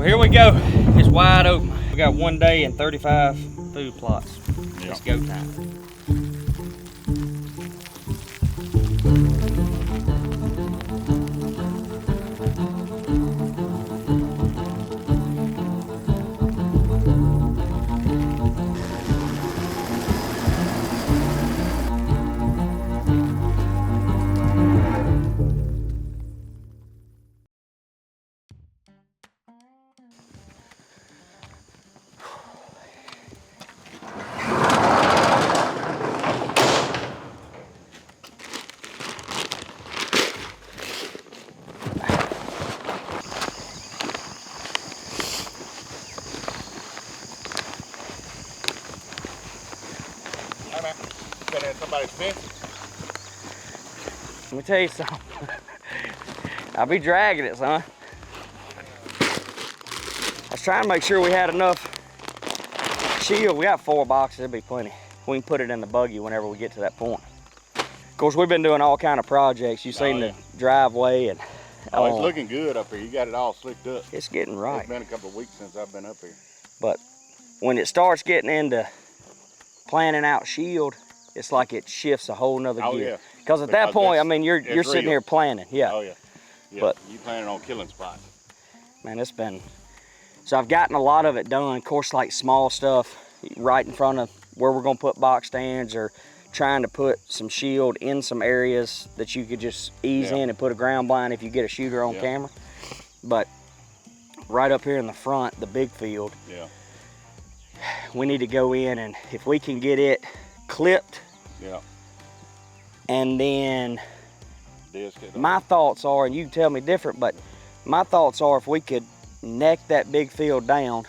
Well, here we go. It's wide open. We got 1 day and 35 food plots. Yep. It's go time. Somebody's fence. Let me tell you something. I'll be dragging it, son. I was trying to make sure we had enough shield. We got 4 boxes, it'll be plenty. We can put it in the buggy whenever we get to that point. Of course, we've been doing all kind of projects. You've seen the driveway and it's looking good up here. You got it all slicked up. It's getting right. It's been a couple of weeks since I've been up here. But when it starts getting into planning out shield, it's like it shifts a whole nother gear. Because at that point, I mean, you're sitting here planning. Yeah. Oh, yeah. Yeah. But you planning on killing spots. Man, it's been, so I've gotten a lot of it done. Of course, like small stuff right in front of where we're gonna put box stands, or trying to put some shield in some areas that you could just ease in and put a ground blind if you get a shooter on camera. But right up here in the front, the big field, we need to go in, and if we can get it clipped, and then my thoughts are, and you can tell me different, but my thoughts are if we could neck that big field down,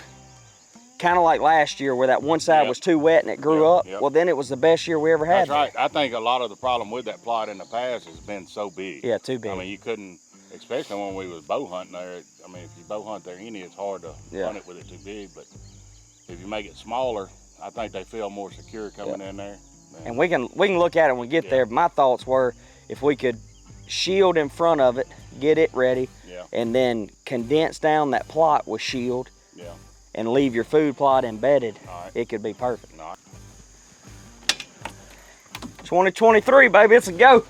kind of like last year where that one side was too wet and it grew up, well then it was the best year we ever had. That's right. I think a lot of the problem with that plot in the past has been so big. Yeah, too big. I mean, you couldn't, especially when we was bow hunting there, I mean, if you bow hunt there any, it's hard to hunt it with it too big, but if you make it smaller, I think they feel more secure coming in there. Man. And we can look at it when we get there. My thoughts were if we could shield in front of it, get it ready, and then condense down that plot with shield, and leave your food plot embedded, it could be perfect. 2023, baby, it's a go.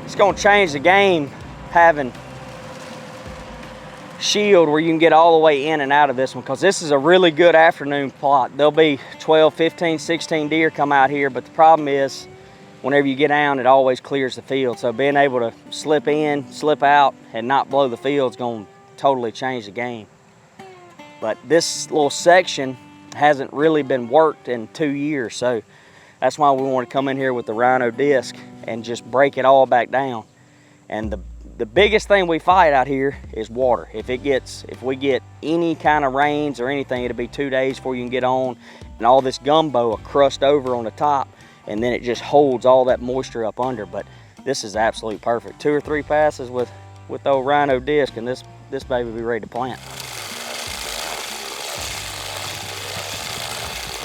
It's gonna change the game having shield where you can get all the way in and out of this one, because this is a really good afternoon plot. There'll be 12, 15, 16 deer come out here, but the problem is whenever you get down, it always clears the field. So being able to slip in, slip out, and not blow the field is gonna totally change the game. But this little section hasn't really been worked in 2 years, so that's why we want to come in here with the Rhino disc and just break it all back down. And the biggest thing we fight out here is water. If we get any kind of rains or anything, it'll be 2 days before you can get on, and all this gumbo will crust over on the top, and then it just holds all that moisture up under. But this is absolutely perfect. 2 or 3 passes with the old Rhino disc, and this baby will be ready to plant.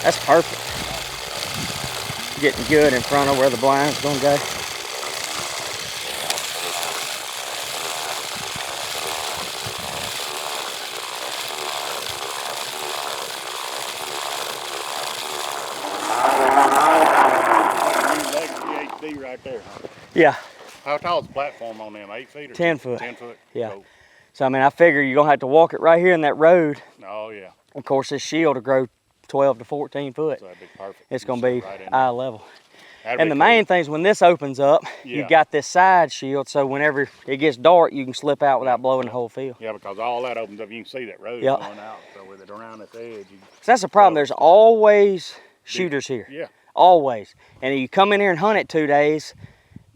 That's perfect. Getting good in front of where the blind's gonna go. Right there. Yeah. How tall is the platform on them? 8 feet or 10 foot? 10 foot. Yeah. Cool. So I mean, I figure you're gonna have to walk it right here in that road. Oh yeah. Of course, this shield will grow 12 to 14 foot. So that'd be perfect. It's gonna be eye level. And the main thing is when this opens up, you've got this side shield, so whenever it gets dark, you can slip out without blowing the whole field. Yeah, because all that opens up, you can see that road going out. So with it around at the edge. So that's the problem. There's always shooters here. Yeah. Always. And you come in here and hunt it 2 days,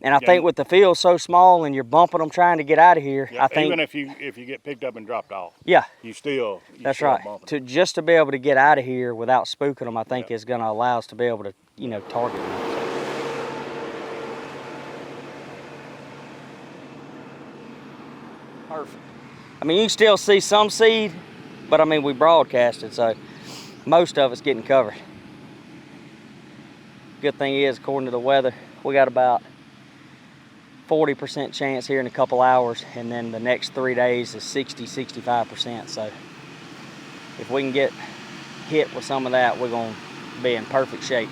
And I think with the field so small and you're bumping them trying to get out of here, Yeah, I think even if you get picked up and dropped off, yeah, you still that's still right. bumping. To be able to get out of here without spooking them, I think is going to allow us to be able to target them. Perfect. I mean, you can still see some seed, but I mean we broadcasted, so most of it's getting covered. Good thing is, according to the weather, we got about 40% chance here in a couple hours, and then the next 3 days is 60-65%. So if we can get hit with some of that, we're going to be in perfect shape.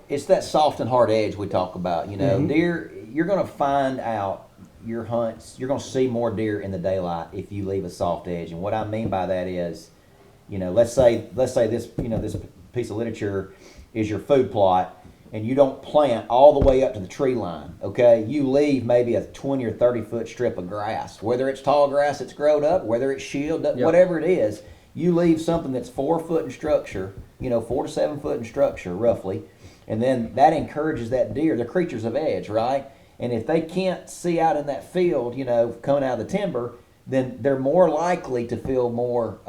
It's that soft and hard edge we talk about. Deer, you're going to find out your hunts, you're going to see more deer in the daylight if you leave a soft edge. And what I mean by that is, let's say this, this piece of literature is your food plot, and you don't plant all the way up to the tree line, okay? You leave maybe a 20 or 30 foot strip of grass, whether it's tall grass that's grown up, whether it's shield, whatever it is. You leave something that's 4 foot in structure, 4 to 7 foot in structure, roughly. And then that encourages that deer. They're creatures of edge, right? And if they can't see out in that field, coming out of the timber, then they're more likely to feel more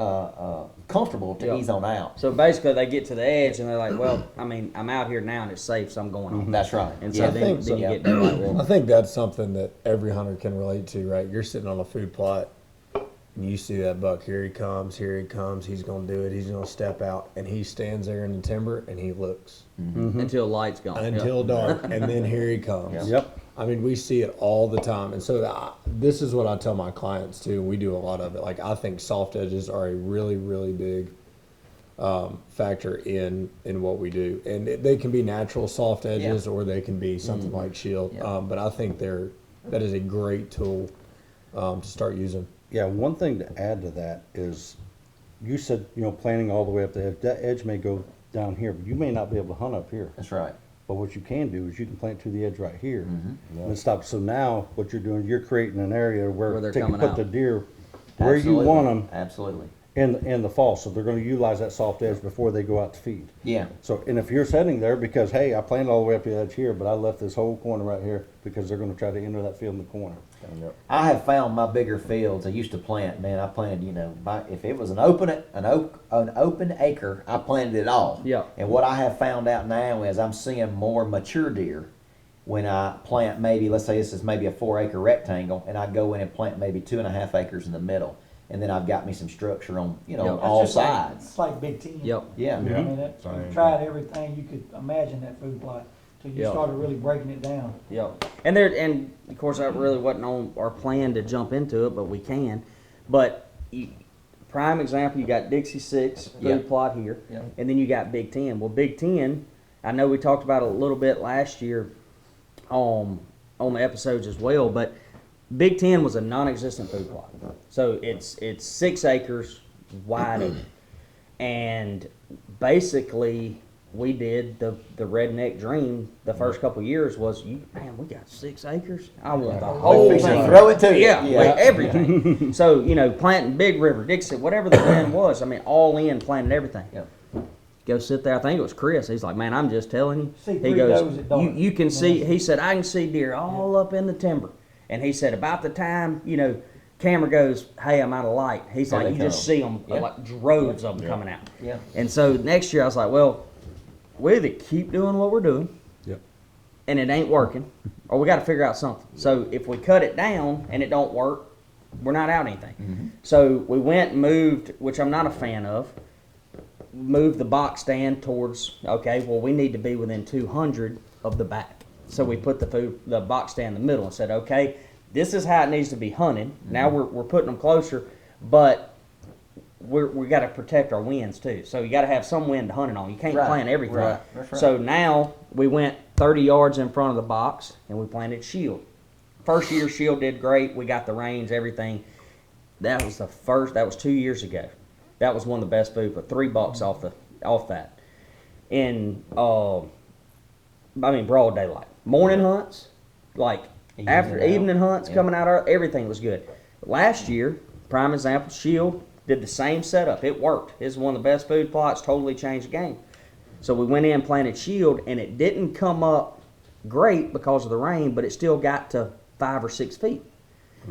comfortable to ease on out. So basically, they get to the edge and they're like, "Well, I mean, I'm out here now and it's safe, so I'm going on." That's right. And so then you get daylight walking. I think that's something that every hunter can relate to, right? You're sitting on a food plot, and you see that buck. Here he comes. He's going to do it. He's going to step out, and he stands there in the timber and he looks Until light's gone. until dark, and then here he comes. Yep. I mean, we see it all the time, and so this is what I tell my clients too. We do a lot of it. Like, I think soft edges are a really, really big factor in what we do, and they can be natural soft edges, or they can be something like shield. But I think that is a great tool to start using. Yeah, one thing to add to that is, you said, planting all the way up the edge. That edge may go down here, but you may not be able to hunt up here. That's right. But what you can do is you can plant to the edge right here, and it stops. So now what you're doing, you're creating an area where they're they can coming put out. the deer where you want them Absolutely. in the fall. So they're going to utilize that soft edge before they go out to feed. Yeah. So, and if you're sitting there because, hey, I planted all the way up the edge here, but I left this whole corner right here because they're going to try to enter that field in the corner. I have found my bigger fields. I used to plant. Man, I planted. If it was an open acre, I planted it all. Yeah. And what I have found out now is I'm seeing more mature deer when I plant. Maybe let's say this is maybe a 4 acre rectangle, and I go in and plant maybe 2.5 acres in the middle, and then I've got me some structure on on all sides. It's like Big Ten. Yep. Yeah. I mean, you tried everything you could imagine that food plot till you started really breaking it down. Yep. And of course that really wasn't on our plan to jump into it, but we can. But prime example, you got Dixie 6 food plot here, and then you got Big Ten. Well, Big Ten, I know we talked about it a little bit last year on the episodes as well, but Big Ten was a non-existent food plot. So it's 6 acres wide open, and basically we did the redneck dream the first couple of years was, man, we got 6 acres. I want the whole thing. Throw it to you. Yeah, everything. So, planting Big River, Dixie, whatever the plan was, I mean, all in, planting everything. Yep. Go sit there. I think it was Chris. He's like, man, I'm just telling you. See He three goes, does at dark. you can see, he said, I can see deer all up in the timber. And he said, about the time, camera goes, hey, I'm out of light. He's There like, they you just come. see them, Yeah. like droves of them coming out. Yeah. And so next year I was like, well, we either keep doing what we're doing, Yep. and it ain't working, or we got to figure out something. So if we cut it down and it don't work, we're not out anything. So we went and moved, which I'm not a fan of, moved the box stand towards, we need to be within 200 of the back. So we put the box stand in the middle and said, okay, this is how it needs to be hunted. Now we're putting them closer, but we got to protect our winds too. So you got to have some wind to hunt it on. You can't plant everything. Right. That's right. So now we went 30 yards in front of the box, and we planted shield. First year, shield did great. We got the rains, everything. That was 2 years ago. That was one of the best food, but $3 off that. In broad daylight. Morning hunts, like evening hunts, coming out, everything was good. Last year, prime example, shield did the same setup. It worked. It's one of the best food plots, totally changed the game. So we went in, planted shield, and it didn't come up great because of the rain, but it still got to 5 or 6 feet.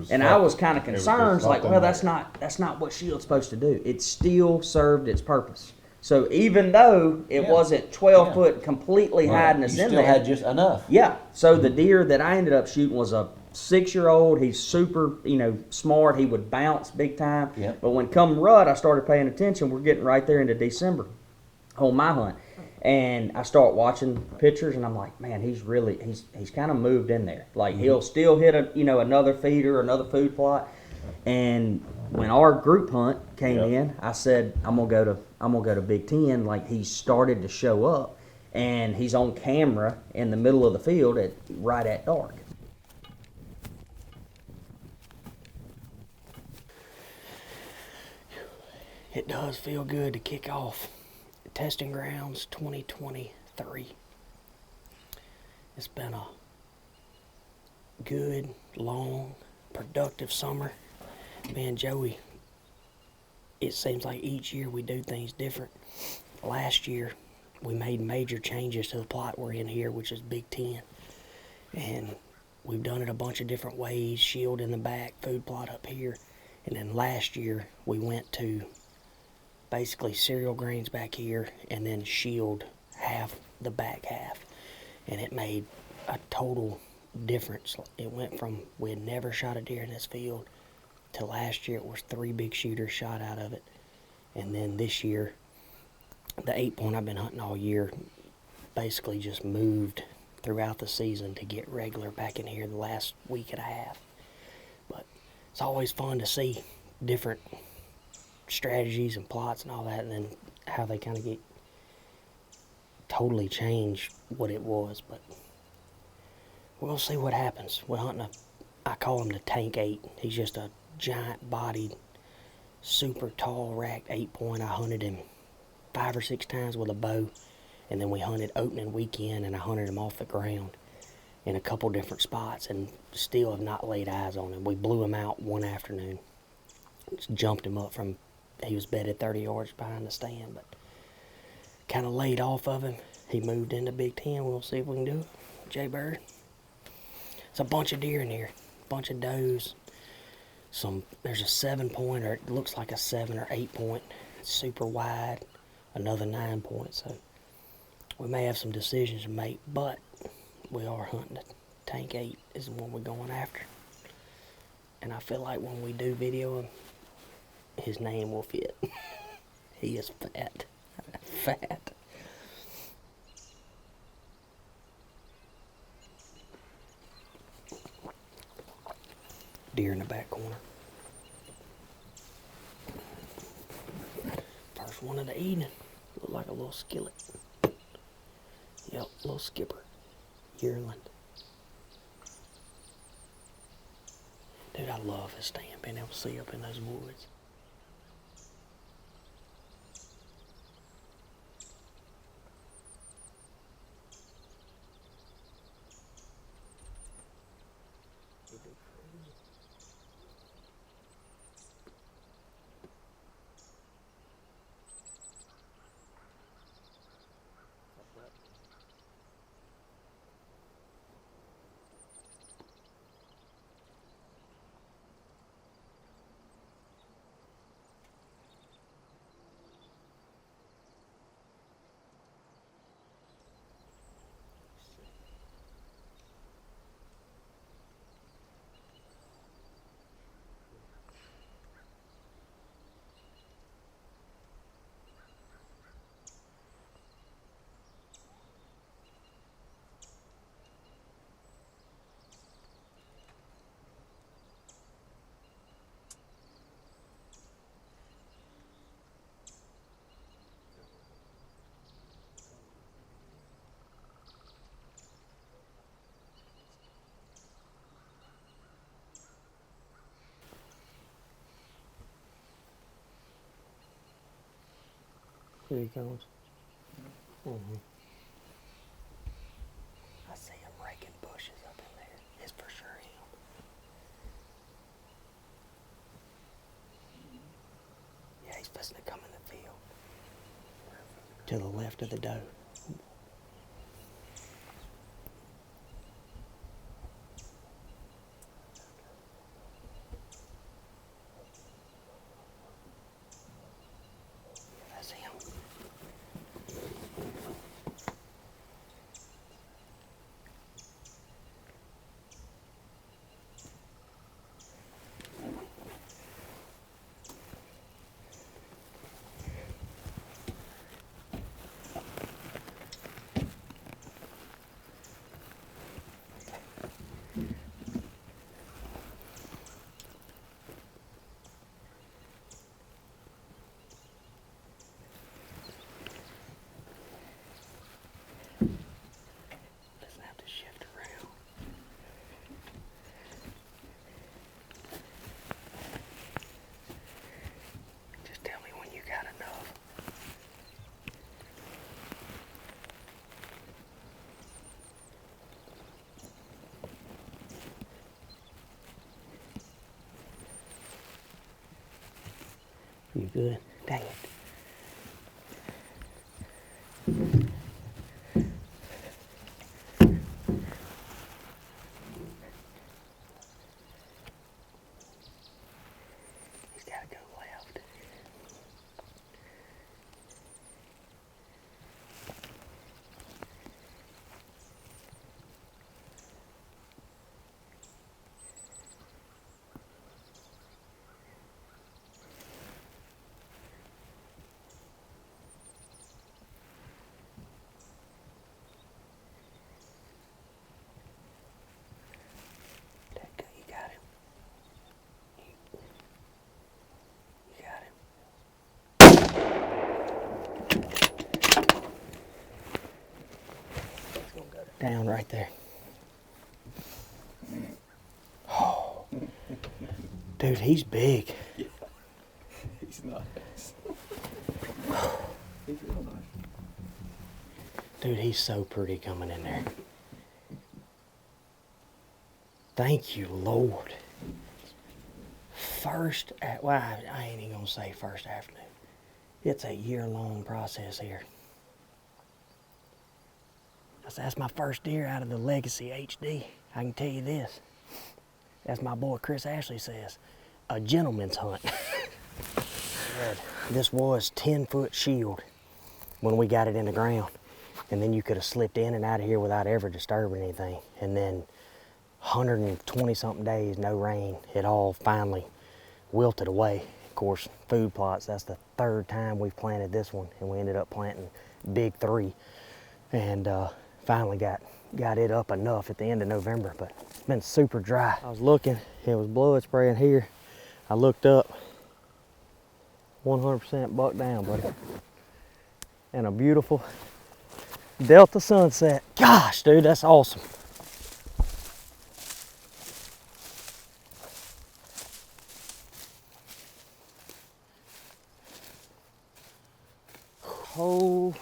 And I was kind of concerned, like, well, that's not what shield's supposed to do. It still served its purpose. So even though it wasn't 12 foot completely hiding us in there, you still had just enough. Yeah. So the deer that I ended up shooting was a 6-year-old. He's super, smart. He would bounce big time. Yep. But when come rut, I started paying attention. We're getting right there into December on my hunt. And I start watching pictures, and I'm like, man, he's kind of moved in there. Like, he'll still hit another feeder, another food plot. And when our group hunt came in, I said, I'm gonna go to Big Ten. Like, he started to show up, and he's on camera in the middle of the field right at dark. It does feel good to kick off Testing Grounds 2023. It's been a good, long, productive summer. Man, Joey, it seems like each year we do things different. Last year, we made major changes to the plot we're in here, which is Big Ten. And we've done it a bunch of different ways, shield in the back, food plot up here. And then last year, we went to basically cereal grains back here, and then shield half the back half, and it made a total difference. It went from we had never shot a deer in this field to last year it was 3 big shooters shot out of it, and then this year the 8-point I've been hunting all year basically just moved throughout the season to get regular back in here the last week and a half. But it's always fun to see different strategies and plots and all that, and then how they kind of get totally change what it was. But we'll see what happens. We're hunting I call him the Tank 8. He's just a giant bodied, super tall racked 8-point. I hunted him 5 or 6 times with a bow, and then we hunted opening weekend, and I hunted him off the ground in a couple different spots, and still have not laid eyes on him. We blew him out one afternoon. Just jumped him up from, he was bedded 30 yards behind the stand, but kind of laid off of him. He moved into Big Ten. We'll see if we can do it. Jay Bird. It's a bunch of deer in here, a bunch of does. There's a 7-point, or it looks like a 7 or 8-point. It's super wide. Another 9-point. So we may have some decisions to make, but we are hunting the Tank 8 is the one we're going after. And I feel like when we do video him, his name will fit. He is fat. Fat. Deer in the back corner. First one of the evening. Look like a little skillet. Yep, little skipper. Yearling. Dude, I love this stand, being able to see up in those woods. Here he comes. I see him raking bushes up in there. It's for sure him. Yeah, he's supposed to come in the field. To the left of the doe. That's him. Doesn't have to shift around. Just tell me when you got enough. You good? Dang it. He's got to go left. There you go, you got him. You got him. It's gonna go down right there. Oh, dude, he's big. He's nice. Dude, he's so pretty coming in there. Thank you, Lord. Well, I ain't even gonna say first afternoon. It's a year-long process here. That's my first deer out of the Legacy HD. I can tell you this. As my boy Chris Ashley says, a gentleman's hunt. This was 10-foot shield when we got it in the ground. And then you could have slipped in and out of here without ever disturbing anything. And then 120 something days, no rain. It all finally wilted away. Of course, food plots, that's the third time we've planted this one, and we ended up planting big 3. And finally got it up enough at the end of November, but it's been super dry. I was looking, it was blood spraying here. I looked up, 100% buck down, buddy. And a beautiful Delta sunset. Gosh, dude, that's awesome. Oh,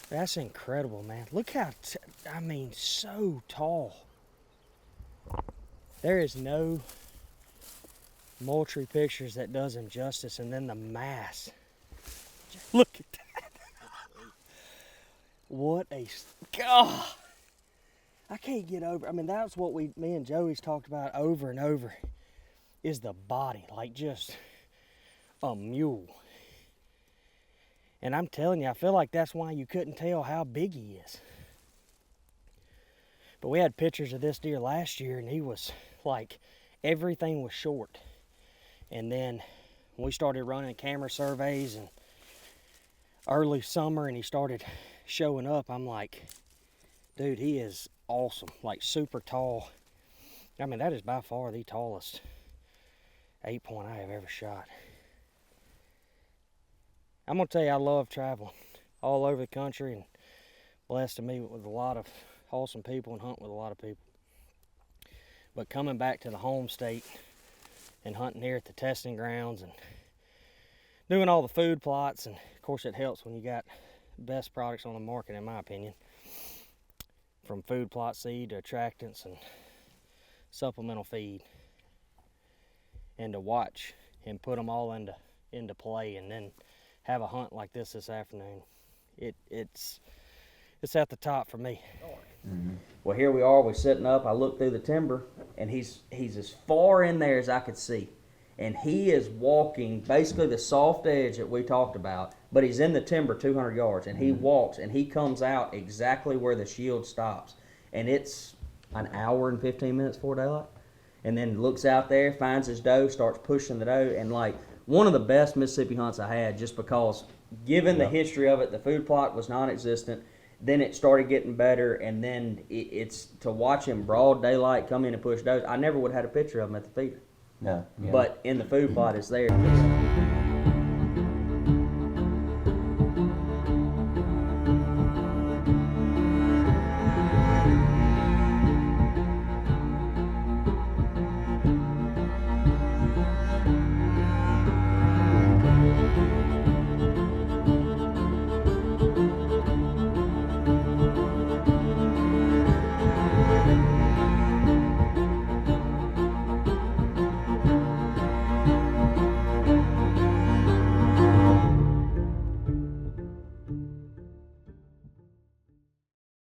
that's incredible, man. Look how, I mean, so tall. There is no Moultrie pictures that does him justice, and then the mass. Just look at that. What a, God. I can't get over, I mean, that's what me and Joey's talked about over and over, is the body, like just a mule. And I'm telling you, I feel like that's why you couldn't tell how big he is. But we had pictures of this deer last year, and he was like, everything was short. And then we started running camera surveys and early summer, and he started showing up. I'm like, dude, he is awesome, like super tall. I mean, that is by far the tallest 8-point I have ever shot. I'm gonna tell you, I love traveling all over the country and blessed to meet with a lot of awesome people and hunt with a lot of people. But coming back to the home state and hunting here at the testing grounds and doing all the food plots, and of course it helps when you got best products on the market, in my opinion, from food plot seed to attractants and supplemental feed, and to watch and put them all into play, and then have a hunt like this afternoon. It's at the top for me. Mm-hmm. Well, here we are. We're sitting up. I look through the timber, and he's as far in there as I could see. And he is walking basically the soft edge that we talked about, but he's in the timber 200 yards, and he walks, and he comes out exactly where the shield stops. And it's an hour and 15 minutes before daylight. And then looks out there, finds his doe, starts pushing the doe, and like one of the best Mississippi hunts I had, just because given the history of it, the food plot was non-existent. Then it started getting better, and then it's to watch him broad daylight come in and push does. I never would have had a picture of him at the feeder. No. Yeah. But in the food plot, it's there.